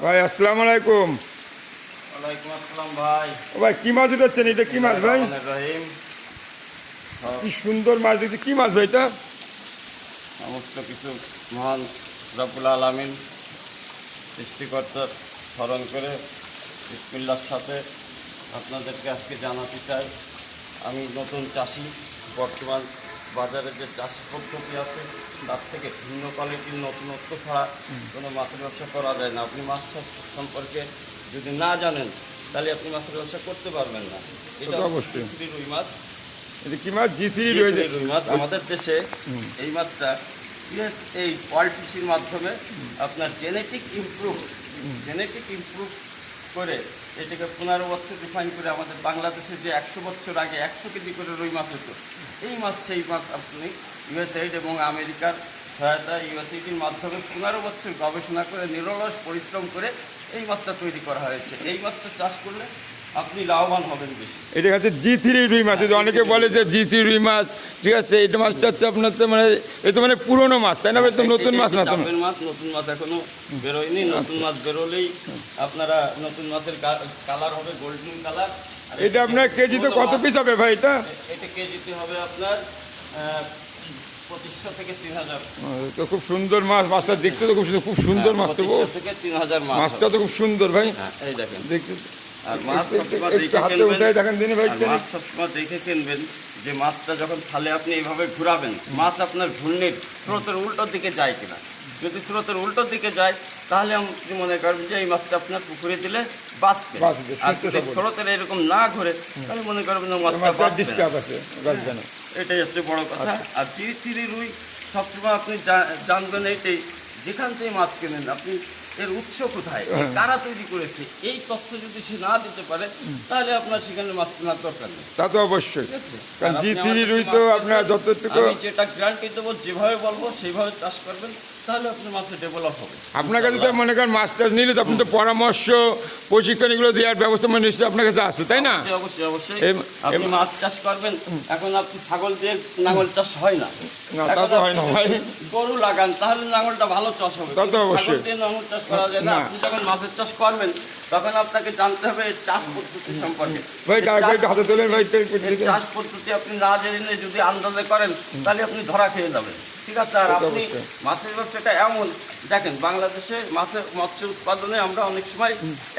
ভাই আসসালামু আলাইকুম। ওয়ালাইকুম আসসালাম ভাই। ও ভাই কি মাছ উঠাচ্ছেন? এটা কি মাছ ভাই? রহিম। কি সুন্দর মাছ দেখছি। কি মাছ ভাই এটা? সমস্ত কিছু মহান রব্বুল আলামিন সৃষ্টিকর্তার স্মরণ করে বিসমিল্লাহর সাথে আপনাদেরকে আজকে জানাতে চাই, আমি নতুন চাষি। বর্তমান বাজারে যে চাষ পদ্ধতি আছে তার থেকে ভিন্ন কোয়ালিটির নতুনত্ব ছাড়া কোনো মাছের ব্যবসা করা যায় না। আপনি মাছ চাষ সম্পর্কে যদি না জানেন তাহলে আপনি মাছের ব্যবসা করতে পারবেন না। এটা অবশ্যই রুই মাছ। এটা কি মাছ? জিথি রুই মাছ। আমাদের দেশে এই মাছটা এই ওয়ার্ল্ডটিসির মাধ্যমে আপনার জেনেটিক ইমপ্রুভ করে এটাকে 15 বছর রিফাইন করে আমাদের বাংলাদেশে যে 100 বছর আগে 100 কেজি করে রুই মাছ হতো, এই মাছ সেই মাছ আপনি ইউএসএইড এবং আমেরিকার সহায়তা ইউএসএইডির মাধ্যমে 15 বছর গবেষণা করে নিরলস পরিশ্রম করে এই মাছটা তৈরি করা হয়েছে। এই মাছটা চাষ করলে আপনি লাভবান হবেন বেশি। এটা হচ্ছে জি3 রুই মাছ। অনেকে বলে যে জি3 রুই মাছ, ঠিক আছে। এটা মাছটা হচ্ছে আপনার তো মানে এটা মানে পুরনো মাছ, তাই না? তো নতুন মাছ না? নতুন মাছ এখনো বেরোয়নি। নতুন মাছ বেরোলেই আপনারা নতুন মাছের কালার হবে গোল্ডেন কালার। এটা আপনার কেজিতে কত পিস হবে ভাই? এটা কেজিতে হবে আপনার 2500 থেকে 3000। তো খুব সুন্দর মাছ। মাছটা দেখতে তো খুব সুন্দর মাছ। তো 2500 থেকে 3000 মাছ। মাছটা তো খুব সুন্দর ভাই। এই দেখেন দেখতে। আর মাছ সবসময় দেখে কিনবেন যে মাছটা যখন খালে আপনি এইভাবে ঘুরাবেন, মাছ আপনার ঘূর্ণির স্রোতের উল্টোর দিকে যায় কিনা। যদি স্রোতের উল্টোর দিকে যায় তাহলে আপনি মনে করবেন যে এই মাছটা আপনার পুকুরে দিলে বাঁচবে। আর যদি স্রোতের এরকম না ঘুরে তাহলে মনে করবেন মাছটা বাঁচবে না। এটাই হচ্ছে বড় কথা। আর চিরি রুই সবসময় আপনি জানবেন এইটাই, যেখান থেকে মাছ কেনেন আপনি এর উৎস কোথায়, কারা তৈরি করেছে, এই তথ্য যদি সে না দিতে পারে তাহলে আপনার সেখানে মাছ কেনার দরকার নেই। তা তো অবশ্যই, কারণ জি3 রুই তো আপনার যতটুকু আমি যেটা গ্যারান্টি দেবো, যেভাবে বলবো সেইভাবে চাষ করবেন, তাহলে আপনার মাছের ডেভেলপ হবে। আপনার কাছে তো মনে করেন মাছ টাছ নিলে তো আপনি তো পরামর্শ প্রশিক্ষণ এগুলো দেওয়ার ব্যবস্থা মানে নিশ্চয়ই আপনার কাছে আছে, তাই না? অবশ্যই আপনি মাছ চাষ করবেন। এখন আপনি ছাগল দিয়ে নাঙল চাষ হয় না, তা তো হয় না ভাই। গরু লাগান তাহলে নাঙলটা ভালো চাষ হবে। তা তো অবশ্যই নাঙল চাষ করা যায় না। আপনি যখন মাছের চাষ করবেন তখন আপনাকে জানতে হবে চাষ পদ্ধতি সম্পর্কে। ভাই হাতে তোলেন ভাই। চাষ পদ্ধতি আপনি না জেনে যদি আন্দাজে করেন তাহলে আপনি ধরা খেয়ে যাবেন, ঠিক আছে? আর আপনি মাছের ব্যবসাটা এমন দেখেন, বাংলাদেশে মৎস্য উৎপাদনে আমরা অনেক সময়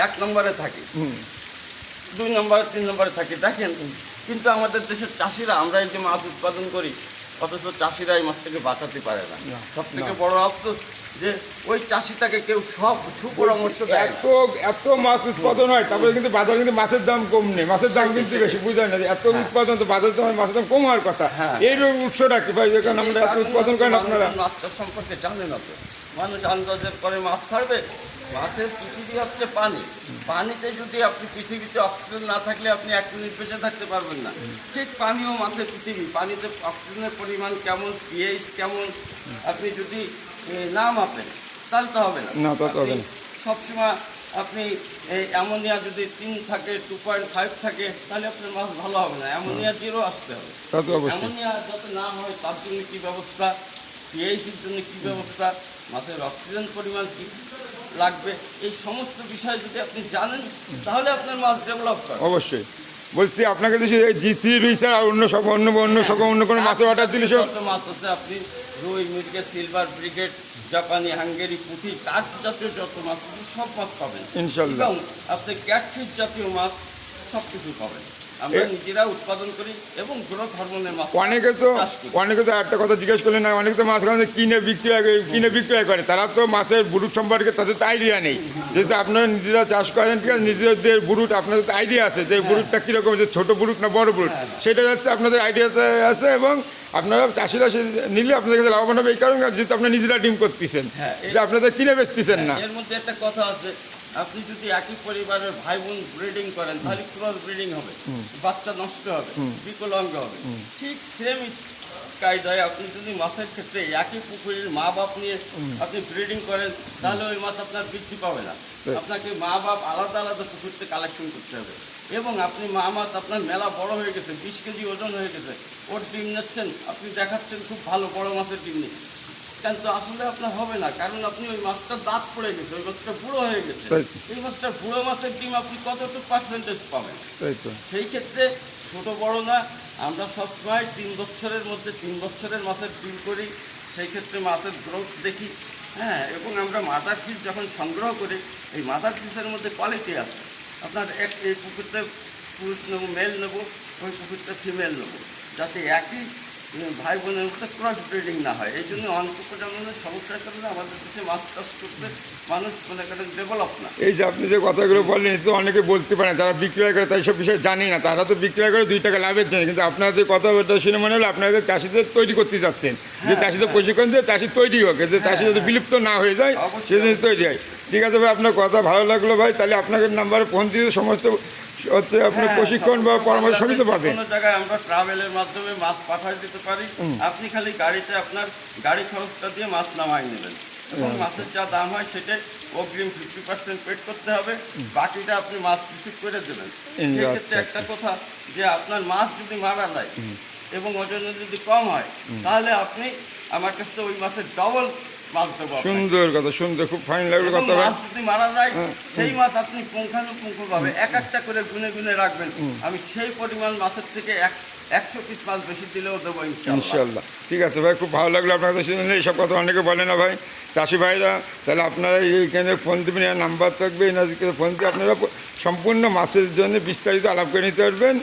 1 নম্বরে থাকি, 2 নম্বরে 3 নম্বরে থাকি দেখেন। কিন্তু আমাদের দেশের চাষিরা, আমরা এই যে মাছ উৎপাদন করি, অথচ চাষিরা এই মাছ থেকে বাঁচাতে পারে না। সব থেকে বড় আফসোস যে ওই চাষিটাকে কেউ সব সুপরামর্শ দেয়। এত মাছ উৎপাদন হয়, তারপরে কিন্তু বাজারে কিন্তু মাছের দাম কম নেই, মাছের দাম কিন্তু বেশি। বুঝলেন না? এত উৎপাদন তো বাজারে তো মাছের দাম কম হওয়ার কথা। এই উৎসটা কি ভাই, যখন আমরা এত উৎপাদন করেন? আপনারা মাছ চাষ সম্পর্কে জানেন না তো। মানুষ আন্দাজের করে মাছ ছাড়বে। মাছের পৃথিবী হচ্ছে পানি। পানিতে যদি আপনি পৃথিবীতে অক্সিজেন না থাকলে আপনি 1 মিনিট বেঁচে থাকতে পারবেন না। ঠিক পানিও মাছের পৃথিবী। পানিতে অক্সিজেনের পরিমাণ কেমন, পিএইচ কেমন, আপনি যদি না মাপেন তাহলে তো হবে না। সবসময় আপনি এই অ্যামোনিয়া যদি 3 থাকে, 2.5 থাকে, তাহলে আপনার মাছ ভালো হবে না। অ্যামোনিয়া 0 আসতে হবে। অ্যামোনিয়া যাতে না হয় তার জন্য কী ব্যবস্থা, পিএইচের জন্য কী ব্যবস্থা, মাছের অক্সিজেন পরিমাণ কী লাগবে, এই সমস্ত বিষয় যদি আপনি জানেন তাহলে আপনার মাছ ডেভেলপ করে। অবশ্যই বলছি আপনাকে দেশে জি3 রুই স্যার আর অন্য কোনো মাছের অর্ডার দিলে সব মাছ আছে। আপনি রুই, মৃগেল, সিলভার ব্রিগেড, জাপানি, হাঙ্গেরি, পুঁটি, কাঠ জাতীয় যত মাছ আছে সব মাছ পাবেন ইনশাআল্লাহ। এবং আপনি ক্যাটফিশ জাতীয় মাছ সব কিছু পাবেন। আমরা নিজেরা উৎপাদন করি এবং গ্রোথ হরমোনের মাছ। অনেকে তো একটা কথা জিজ্ঞেস করলেন না, অনেকে তো মাছ কিনে বিক্রয় করে। তারা তো মাছের বুরুট সম্পর্কে তাদের তো আইডিয়া নেই। যেহেতু আপনারা নিজেরা চাষ করেন, ঠিক আছে, নিজেদের বুরুট আপনাদের তো আইডিয়া আছে যে বুরুটটা কীরকম, যে ছোটো বুরুট না বড় বুরুট, সেটা যাচ্ছে আপনাদের আইডিয়াতে আছে। এবং আপনারা চাষিরা নিলে আপনাদের কাছে লাভবান হবে এই কারণে, যেহেতু আপনারা নিজেরা ডিম করতেছেন, যে আপনাদের কিনে বেচতেছেন না। এর মধ্যে একটা কথা আছে, আপনি যদি একই পরিবারের ভাই বোন ব্রিডিং করেন তাহলে ক্রস ব্রিডিং হবে, বাচ্চা নষ্ট হবে, বিকলাঙ্গ হবে। ঠিক সেম কায়দায় আপনি যদি মাছের ক্ষেত্রে একই পুকুরের মা বাপ নিয়ে আপনি ব্রিডিং করেন তাহলে ওই মাছ আপনার বৃদ্ধি পাবে না। আপনাকে মা বাপ আলাদা আলাদা পুকুরতে কালেকশন করতে হবে। এবং আপনি মা মাছ আপনার মেলা বড় হয়ে গেছে, 20 কেজি ওজন হয়ে গেছে, ওর ডিম নিচ্ছেন, আপনি দেখাচ্ছেন খুব ভালো বড় মাছের ডিম নেই, কিন্তু আসলে আপনার হবে না, কারণ আপনি ওই মাছটা দাঁত পড়ে গেছে, ওই মাছটা বুড়ো হয়ে গেছে। তাই। এই মাছটা বুড়ো মাছের ডিম আপনি কতটুকু পার্সেন্টেজ পাবেন? তাই তো। সেই ক্ষেত্রে ছোট বড় না, আমরা সবসময় 3 বছরের মধ্যে 3 বছরের মাছের ডিম করি। সেই ক্ষেত্রে মাছের গ্রোথ দেখি, হ্যাঁ, এবং আমরা মাদার ফিস যখন সংগ্রহ করি, এই মাদার ফিসের মধ্যে কোয়ালিটি আছে। আপনার এই পুকুরতে পুরুষ নেবো, মেল নেবো, ওই পুকুরতে ফিমেল নেবো, যাতে একই ভাই বোনের মধ্যে ক্রস ব্রিডিং না হয়। এই জন্য অল্প প্রজন্মের সমস্যার কারণে আমাদের দেশে মাছ চাষ করতে মানুষ মনে করেন ডেভেলপ না। এই যে আপনি যে কথাগুলো বললেন, এ তো অনেকে বলতে পারে না, যারা বিক্রয় করে তাই সব বিষয়ে জানি না, তারা তো বিক্রয় করে 2 টাকা লাভের জন্য। কিন্তু আপনার যে কথাটা শুনে মনে হলো আপনাদের চাষিদের তৈরি করতে যাচ্ছেন, যে চাষিদের প্রশিক্ষণ দিয়ে চাষি তৈরি হোক, যে চাষি যদি বিলুপ্ত না হয়ে যায় অবশ্যই। সেদিন তৈরি হয়। ঠিক আছে ভাই, আপনার কথা ভালো লাগলো ভাই। তাহলে আপনাদের নাম্বারে ফোন দিয়ে সমস্ত হচ্ছে আপনার হ্যাঁ, প্রশিক্ষণ বা সমস্ত পরামর্শ সবই তো বাংলাদেশের পাবেন। কোনো জায়গায় আমরা ট্রাভেলের মাধ্যমে মাছ পাঠিয়ে দিতে পারি। আপনি খালি গাড়িতে আপনার গাড়ি খরচটা দিয়ে মাছ নামাই নেবেন, এবং মাছের যা দাম হয় সেটাই অগ্রিম 50% পেড করতে হবে, বাকিটা আপনি মাছ রিসিভ করে দেবেন। সেক্ষেত্রে একটা কথা, যে আপনার মাছ যদি মারা যায় এবং ওজনে যদি কম হয়, তাহলে আপনি আমার কাছে ওই মাছের ডবল মাছ দেবো আপনাকে। সুন্দর কথা, সুন্দর, খুব ফাইন লাগলো এবং কথা ভাই। মাছ যদি মারা যায়, সেই মাছ আপনি পুঙ্খানুপুঙ্খভাবে এক একটা করে গুনে গুনে রাখবেন। আমি সেই পরিমাণ মাছের থেকে 100 পিস মাছ বেশি দিলেও দেবো ইনশাআল্লাহ। ইনশাল্লাহ। ঠিক আছে ভাই, খুব ভালো লাগলো আপনার কাছে শুনলে। এইসব কথা অনেকে বলে না ভাই, চাষি ভাইরা। তাহলে আপনারা এইখানে ফোন দেবেন, এর নাম্বার থাকবে, এনাদেরকে ফোন দিয়ে আপনারা সম্পূর্ণ মাছের জন্য বিস্তারিত আলাপ করে নিতে পারবেন।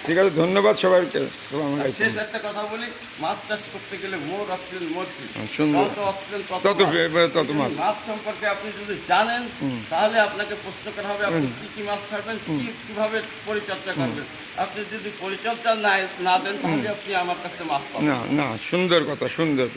ঠিক আছে, ধন্যবাদ সবাইকে। আসসালামু আর আলাইকুম। শেষ একটা কথা বলি, মাছ চাষ করতে গেলে মোর অক্সিজেন মোর ফিস। সুন্দর। যত অক্সিজেন তত তত মাছ। মাছ সম্পর্কে আপনি যদি জানেন, তাহলে আপনাকে প্রশ্ন করা হবে আপনি কি কি মাছ ছাড়বেন, কিভাবে পরিচর্যা করবেন। আপনি যদি পরিচর্যা না দেন, তাহলে আপনি আমার কাছে মাছ পাবেন না না, সুন্দর কথা, সুন্দর।